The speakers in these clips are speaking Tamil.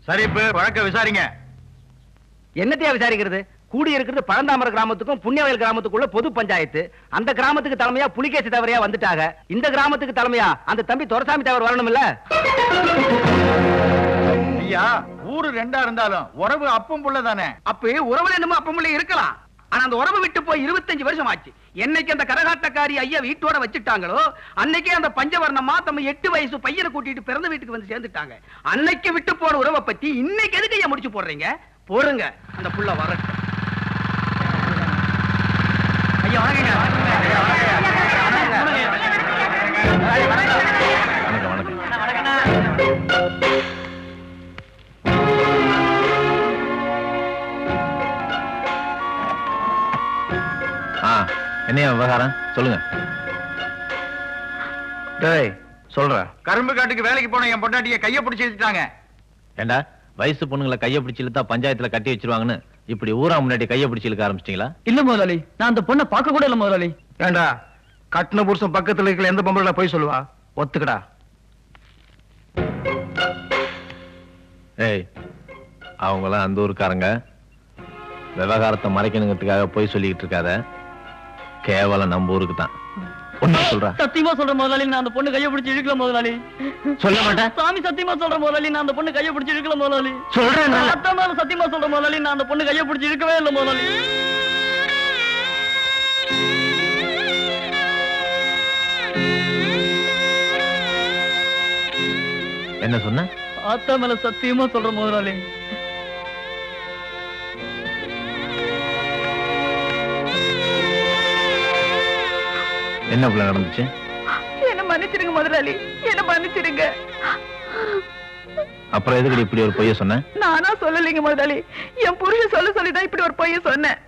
சரி, இப்ப வழக்க விசாரிங்க. என்னத்தையா விசாரிக்கிறது? கூடி இருக்கிறது பழந்தாமர கிராமத்துக்கும் புண்ணியவயல் கிராமத்துக்குள்ள பொது பஞ்சாயத்து. அந்த கிராமத்துக்கு தலைமையா புலிகேசி தவறையா வந்துட்டாங்க. இந்த கிராமத்துக்கு தலைமையா அந்த தம்பி துரசாமி தவறு வரணும் இல்ல? ஐயா, ஊரு ரெண்டா இருந்தாலும் உறவு அப்பம் புள்ள தானே. அப்ப உறவுல என்னமோ அப்பம் புள்ள இருக்கலாம். ஆனா அந்த உறவு விட்டு போய் 25 வருஷம் ஆச்சு. என்னைக்கு அந்த கரகாட்டக்காரி ஐயா வீட்டோட வச்சுட்டாங்களோ அன்னைக்கே அந்த பஞ்சவர்ணமா தம்ம 8 வயசு பையனை கூட்டிட்டு பிறந்த வீட்டுக்கு வந்து சேர்ந்துட்டாங்க. அன்னைக்கு விட்டு போன உறவை பத்தி இன்னைக்கு எதுக்கு ஐயா முடிச்சு போடுறீங்க? போடுங்க, அந்த புள்ள வரட்டும். ஐயா வணக்கங்க. என்ன விவகாரம் சொல்லுங்க. சொல்ற கரும்பு காட்டுக்கு வேலைக்கு போன என் பொண்டாட்டிய கைய பிடிச்சு இழுத்துட்டாங்க. ஏண்டா வயசு பொண்ணுங்களை கைய பிடிச்சு இழுத்தா பஞ்சாயத்துல கட்டி வச்சிருவாங்கன்னு இப்படி ஊரா முன்னாடி கைய பிடிச்சு இழுக்க ஆரம்பிச்சிட்டீங்களா? இல்ல முதலாளி, நான் அந்த பொண்ணை பார்க்க கூட இல்ல முதலாளி. ஏண்டா கட்டின புருஷன் பக்கத்துல இருக்கிற எந்த பொம்பளை போய் சொல்லுவா? ஒத்துக்கடா. ஏய், அவங்களாம் அந்த ஊருக்காரங்க. விவகாரத்தை மறைக்கணுங்கிறதுக்காக போய் சொல்லிக்கிட்டு இருக்காத. கேவலம் நம்ம ஊருக்கு தான். சத்தியமா சொல்ற முதலாளி, நான் அந்த பொண்ணு கைய பிடிச்சு இழுக்கல முதலாளி. சொல்ல மாட்டேன் சாமி சத்தியமா சொல்ற முதலாளி, நான் அந்த பொண்ணு கைய பிடிச்சு இழுக்கல முதலாளி. சொல்றேன். சத்தியமா சொல்ற முதலாளி, நான் அந்த பொண்ணு கைய பிடிச்சு இழுக்கவே இல்ல முதலாளி. என்ன சொன்ன? ஆத்தா மேல சத்தியமா சொல்ற முதலாளி. என்ன பிள்ளை நடந்துச்சு? என்ன மன்னிச்சிருங்க முதலாளி, என்ன மன்னிச்சிருங்க. அப்புறம் எதுக்கு இப்படி ஒரு பொய்ய சொன்ன? நானா சொல்லலைங்க முதலாளி, என் புருஷன் சொல்லிதான் இப்படி ஒரு பொய்ய சொன்னேன்.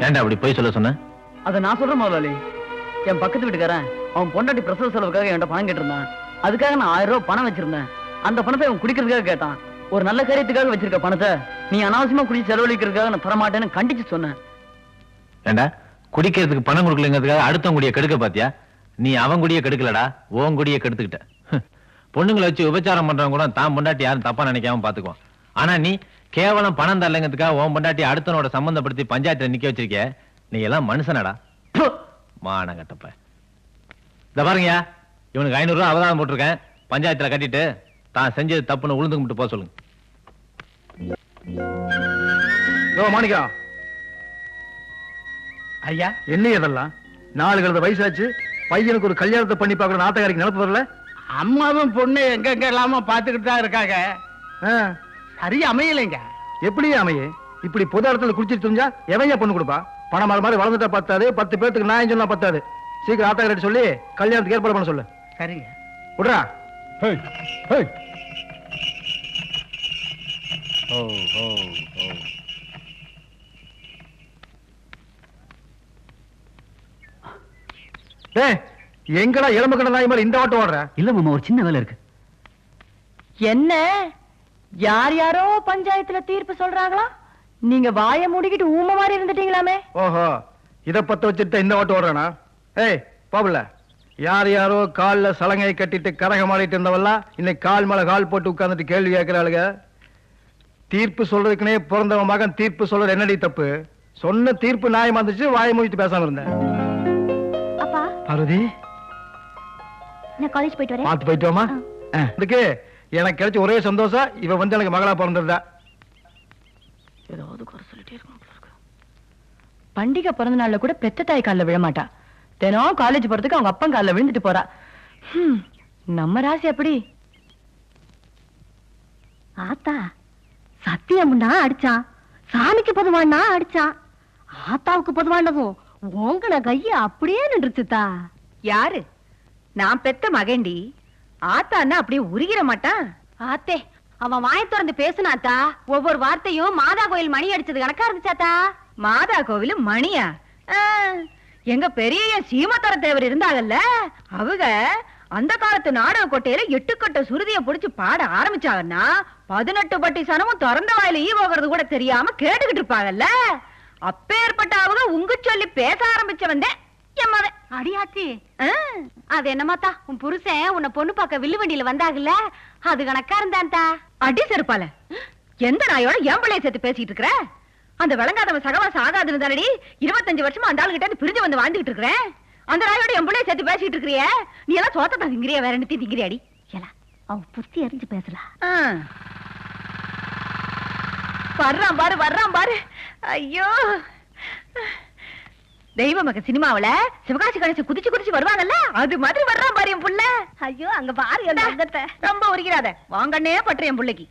ஏன்டா அப்படி பொய் சொல்ல? அத நான் சொல்றேன் முதலாளி. என் பக்கத்து வீட்டுக்காரன் அவன் பொண்டாட்டி பிரசவ செலவுக்காக என்கிட்ட பணம் கேட்டிருந்தான். அதுக்காக நான் 1000 ரூபாய் பணம் வச்சிருந்தேன். அந்த பணத்தை அவன் குடிக்கிறதுக்காக கேட்டான். ஒரு நல்ல காரியத்துக்காக வச்சிருக்க பணத்தை நீ அனாவசியமா குடிச்சு செலவழிக்கிறதுக்காக நான் தரமாட்டேன்னு கண்டிச்சு சொன்னேன். ஏண்டா குடிக்கிறதுக்கு பணம் கொடுக்கலங்கிறதுக்காக அடுத்தவங்க குடிய கெடுக்க பாத்தியா? நீ அவன் குடிய கெடுக்கலடா, உன் குடிய கெடுத்துக்கிட்ட. பொண்ணுங்களை வச்சு உபச்சாரம் பண்றவங்க கூட தான் பொண்டாட்டி யாரும் தப்பா நினைக்காம பாத்துக்குவான். ஆனா நீ கேவலம் பணம் தரலங்கிறதுக்காக உன் பொண்டாட்டி அடுத்தனோட சம்பந்தப்படுத்தி பஞ்சாயத்துல நிக்க வச்சிருக்க. நீ எல்லாம் மனுஷனடா, மானங்கட்டப்ப. இத பாருங்க, இவனுக்கு 500 ரூபாய் அவதாரம் போட்டிருக்கேன். பஞ்சாயத்துல கட்டிட்டு தான் செஞ்சது தப்புன்னு உளுந்து கும்பிட்டு போக சொல்லுங்க. மாணிக்கா ஐயா, என்ன இதெல்லாம்? 4 கழுத வயசாச்சு, பையனுக்கு ஒரு கல்யாணத்தை பண்ணி பார்க்கற நாட்டகாரிக்கு நினைப்பு வரல? அம்மாவும் பொண்ணு எங்க எல்லாம பாத்துக்கிட்டு தான் இருக்காங்க. சரியா அமையலைங்க. எப்படி அமைய? இப்படி பொது இடத்துல குடிச்சிட்டு தெரிஞ்சா எவையா பொண்ணு கொடுப்பா? பணம் மாதிரி வளர்ந்துட்டா பத்தாது, 10 பேருக்கு நான் சொன்னா பத்தாது. சீக்கிரம் ஆட்டக்காரி சொல்லி கல்யாணத்துக்கு ஏற்பாடு பண்ண சொல்லு. சரிங்க. விடுறா. எங்கடா எலும்பு கண்ட நாய் மாதிரி இந்த ஓட்டம் ஓடுற? இல்ல மாமா, ஒரு சின்ன வேலை இருக்கு. என்ன யார் யாரோ பஞ்சாயத்துல தீர்ப்பு சொல்றாங்களா? நீங்க வாய மூடிக்கிட்டு ஊம மாதிரி இருந்துட்டீங்களாமே. ஓஹோ, இத பத்த வச்சுட்டு இந்த ஓட்டம் ஓடுறானா? ஏய் பாபுல, யார் யாரோ கால்ல சலங்கை கட்டிட்டு கரகம் ஆடிட்டு இருந்தவெல்லாம் இன்னைக்கு கால் மேல கால் போட்டு உட்கார்ந்துட்டு கேள்வி கேட்கிறாளுங்க. தீர்ப்பு சொல்றதுக்குனே பிறந்தவன் மகன் தீர்ப்பு சொல்றது என்னடி தப்பு? சொன்ன தீர்ப்பு நியாயமா இருந்துச்சு, வாயை மூடிட்டு பேசாம இருந்தேன். அப்பா பார்வதி, நான் காலேஜ் போயிட்டு வரேன். பார்த்து போயிட்டு வாமா. இதுக்கு எனக்கு கிடைச்ச ஒரே சந்தோஷம், இவ வந்து எனக்கு மகளா பிறந்திருந்தா. ஏதாவது குறை சொல்லிட்டே இருக்கணும். பண்டிகை பிறந்த நாள்ல கூட பெத்த தாய் காலில் விழமாட்டா. தினம் காலேஜ் போறதுக்கு அவங்க அப்பன் காலில் விழுந்துட்டு போறா. நம்ம ராசி அப்படி. ஆத்தா சத்தியம்னா அடிச்சான், சாமிக்கு பொதுவானா அடிச்சான், ஆத்தாவுக்கு பொதுவானதும் உங்கள கைய அப்படியே நின்றுச்சுதா. யாரு? நான் பெத்த மகண்டி. ஆத்தான்னா அப்படியே உருகிற மாட்டான். ஆத்தே, அவன் வாயை திறந்து பேசுனாத்தா. ஒவ்வொரு வார்த்தையும் மாதா கோயில் மணி அடிச்சது கணக்கா இருந்துச்சாத்தா. மாதா கோவில் மணியா? எங்க பெரிய சீமத்தர தேவர் இருந்தாங்கல்ல, அவங்க அந்த காலத்து நாடக கோட்டையில 8 கட்ட சுருதியை புடிச்சு பாட ஆரம்பிச்சாங்கன்னா 18 பட்டி சனமும் திறந்த வாயில ஈ போகிறது கூட தெரியாம கேட்டுக்கிட்டு இருப்பாங்கல்ல. அப்பேற்பட்ட அவங்க உங்க சொல்லி பேச ஆரம்பிச்சவன் என் மகன். அடியாச்சி அது என்னமாத்தா உன் புருஷன் உன்னை பொண்ணு பார்க்க வில்லு வண்டியில வந்தாகல அது கணக்கா இருந்தான்டா. அடி செருப்பால எந்த நாயோட என் பிள்ளைய சேர்த்து பேசிட்டு இருக்கிற? அந்த விளங்காதவன் சகவாசம் ஆகாதுன்னு தானடி 25 வருஷமா அந்த ஆளுகிட்ட இருந்து பிரிஞ்சு வந்து வாழ்ந்துட்டு இருக்கிறேன். அந்த நாயோட என் பிள்ளைய சேர்த்து பேசிட்டு இருக்கிறிய? நீ எல்லாம் சோத்த தான் திங்கிறியா? வேற என்ன திங்கிறியாடி? ஏலா அவன் புத்தி அறிஞ்சு பேசலாம். வர்றான் பாரு. ஐயோ தெய்வ மக சினிமாவுல சிவகாசி கணேசன் குதிச்சு வருவாங்கல்ல அது மாதிரி வர்றான் பாரு என் புள்ள. ஐயோ அங்க பாரு ரொம்ப உரிக்கிறாத வாங்கன்னே பற்று என் புள்ளைக்கு.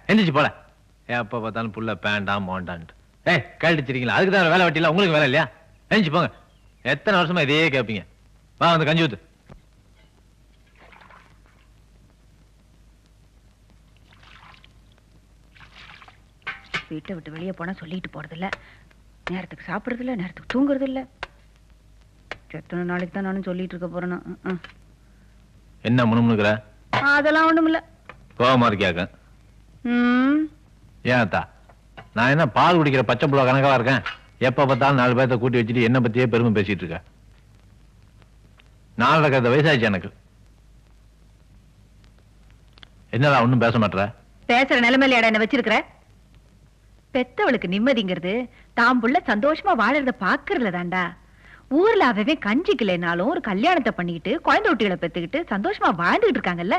எந்திரிச்சு போல எப்ப பார்த்தாலும் புள்ள பேண்டாம் மோண்டான்ட்டு. கழட்டிச்சிருக்கீங்களா? அதுக்கு தான் வேலை வெட்டில உங்களுக்கு வேலை இல்லையா? எந்திரிச்சு போங்க. எத்தனை வருஷமா இதையே கேட்பீங்க. வா வந்து கஞ்சி ஊத்து. வீட்டை விட்டு வெளியே போனா சொல்லிட்டு போறது இல்ல, நேரத்துக்கு சாப்பிடுறது இல்ல, நேரத்துக்கு தூங்குறது இல்ல. எத்தனை நாளைக்கு தான் நானும் சொல்லிட்டு இருக்க போறேன்னா? என்ன முணுமுணுக்கிற? அதெல்லாம் ஒண்ணும் இல்ல. கோவமா இருக்கியாக்க? ஏன் அத்தா, நான் என்ன பால் குடிக்கிற பச்சை புள்ள கணக்கா இருக்கேன்? எப்ப பார்த்தாலும் 4 பேர்த்த கூட்டி வச்சுட்டு என்ன பத்தியே பெருமை பேசிட்டு இருக்க. 4 வயசாச்சு எனக்கு. என்னடா ஒண்ணும் பேச மாட்டேற? பேசுற நிலைமையில என்ன வச்சிருக்கிற? பெத்தவளுக்கு நிம்மதிங்கிறது தாம் புள்ள சந்தோஷமா வாழறத பாக்குறதுல தாண்டா. ஊர்ல அவவே கஞ்சிக்கலைனாலும் ஒரு கல்யாணத்தை பண்ணிக்கிட்டு குழந்தை குட்டிகளை பெத்துக்கிட்டு சந்தோஷமா வாழ்ந்துகிட்டு இருக்காங்கல்ல.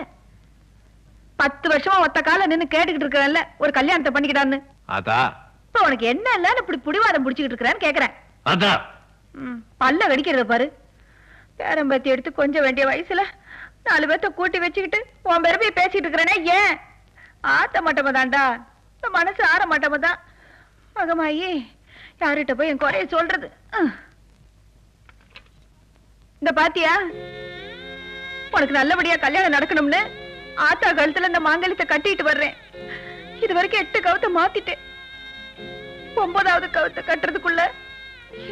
10 வருஷமா ஒத்த கால நின்னு கேட்டுக்கிட்டு இருக்கறல்ல ஒரு கல்யாணத்தை பண்ணிக்கிட்டான்னு. அதா இப்ப உனக்கு என்ன இல்ல இப்படி புடிவாதம் புடிச்சுக்கிட்டு இருக்கறான்னு கேக்குறேன். அதா பல்ல வெடிக்கிறத பாரு. பேரம்பத்தி எடுத்து கொஞ்சம் வேண்டிய வயசுல 4 பேர்த்த கூட்டி வச்சுக்கிட்டு உன் பெருமையை பேசிட்டு இருக்கிறேனே ஏன்? ஆத்த மாட்டமா தாண்டா, மனசு ஆற மாட்டமா தான். மகமாயி யார்கிட்ட போய் என் குறைய சொல்றது? இந்த பாத்தியா, உனக்கு நல்லபடியா கல்யாணம் நடக்கணும்னு ஆத்தா கழுத்துல இந்த மாங்கல்யத்தை கட்டிட்டு வர்றேன். இது வரைக்கும் 8 கவுத்தை மாத்திட்டேன். 9வது கவுத்தை கட்டுறதுக்குள்ள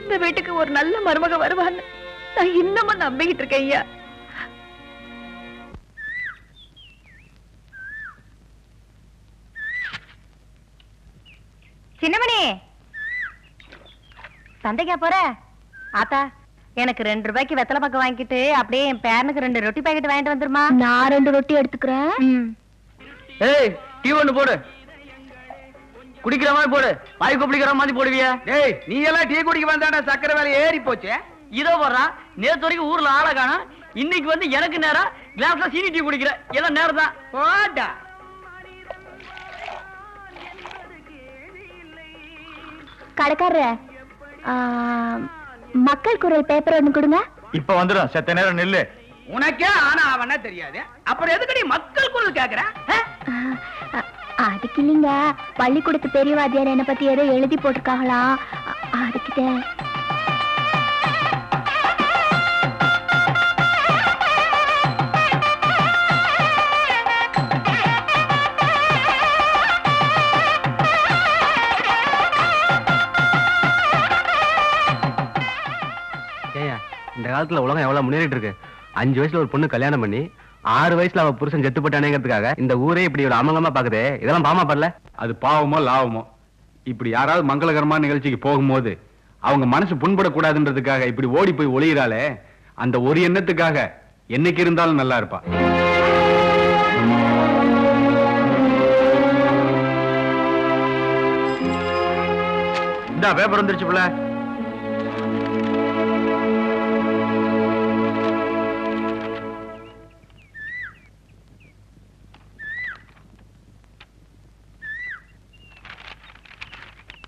இந்த வீட்டுக்கு ஒரு நல்ல மருமக வருவான்னு நான் இன்னமும் நம்பிக்கிட்டு இருக்கேன் ஐயா. சின்னமணி சந்தைக்கா போற? ஆத்தா எனக்கு 2 ரூபாய்க்கு வெத்தலை பக்கம் வாங்கிட்டு அப்படியே என் பேரனுக்கு 2 ரொட்டி பாக்கெட் வாங்கிட்டு வந்துருமா. நான் 2 ரொட்டி எடுத்துக்கிறேன். ஏய் டீ ஒண்ணு போடு. குடிக்கிற மாதிரி போடு. வாய் கொப்பளிக்கிற மாதிரி போடுவியா? ஏய் நீ எல்லாம் டீ குடிக்க வந்தாடா சக்கரை வேலை ஏறி போச்சு. இதோ வர்றா. நேத்து வரைக்கும் ஊர்ல ஆளை காணோம். இன்னைக்கு வந்து எனக்கு நேரம் கிளாஸ்ல சீனி டீ குடிக்கிற. எல்லாம் நேரம் தான். போடா. கடைக்காரர மக்கள் குரல் பேப்பர் ஒண்ணு கொடுங்க. இப்ப வந்துடும். செத்த நேரம் நில்லு. உனக்கே ஆனா அவனா தெரியாது. அப்புறம் எதுக்கு மக்கள் குரல் கேக்குற? அதுக்கு இல்லைங்க, பள்ளிக்கூடத்து பெரியவாதியார் என்ன பத்தி ஏதோ எழுதி போட்டிருக்காங்களா, அதுக்கிட்ட. இந்த காலத்துல உலகம் எவ்வளவு முன்னேறிட்டு இருக்கு. 5 வயசுல ஒரு பொண்ணு கல்யாணம் பண்ணி 6 வயசுல அவ புருஷன் செத்து போட்டானேங்கிறதுக்காக இந்த ஊரே இப்படி ஒரு அமங்கமா பாக்குதே. இதெல்லாம் பாவமா படல? அது பாவமோ லாவமோ, இப்படி யாராவது மங்களகரமான நிகழ்ச்சிக்கு போகும்போது அவங்க மனசு புண்படக்கூடாதுன்றதுக்காக இப்படி ஓடி போய் ஒளியிறாளே, அந்த ஒரு எண்ணத்துக்காக என்னைக்கு இருந்தாலும் நல்லா இருப்பா. இந்த பேப்பர் வந்துருச்சு பிள்ளை.